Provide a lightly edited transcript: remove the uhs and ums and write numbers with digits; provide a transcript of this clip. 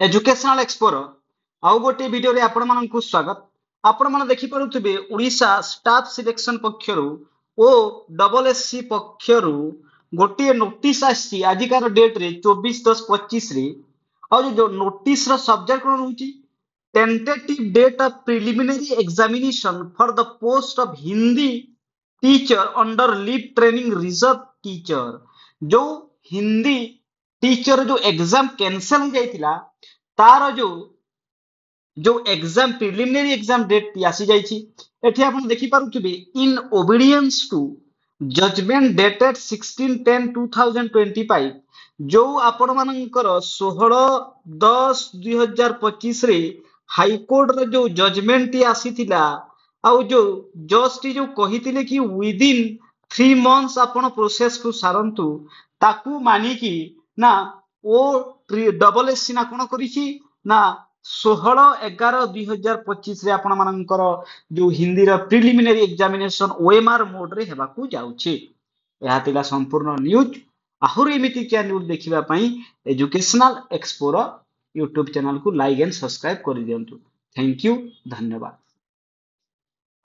Educational एक्सपोर आउ गोटे video रे आपण मानकु स्वागत। आपण माने देखि परुथिबे ओडिशा स्टाफ सिलेक्शन पक्षरु ओ डबल एससी पक्षरु गोटे नोटिस आसी आजिकार डेट रे 24/10/25 रे आ जो नोटिस रो सब्जेक्ट कोन रहउची tentative date of preliminary examination for the post of Hindi teacher under leave training reserve teacher. जो हिंदी टीचर जो एग्जाम कैंसिल हो जाइतिला तार जो जो एग्जाम प्रिलिमिनरी एग्जाम डेट आसी जाइछि एठी आपण देखि पारुथिबे in obedience to judgement dated 16/10/2025 जो आपण मानकर 16/10/2025 रे हाई कोर्ट रो जो जजमेंट आसीतिला आउ जो जज टी जो कहितिले कि विद इन 3 मंथ्स आपण प्रोसेस को सारंतु ताकू मानी कि ना ओ डबल एससी ना कोन करिछि ना 16/11/2025 रे आपण मानकर जो हिंदी रो प्रिलिमिनरी एग्जामिनेशन ओएमआर मोड रे हेबाकू जाउछि। एहा तिला संपूर्ण न्यूज आहुर एमिति क्या न्यूज देखिबा पई एजुकेशनल एक्सप्लोरर यूट्यूब चैनल को लाइक एंड सब्सक्राइब कर दियंतु। थैंक यू, धन्यवाद।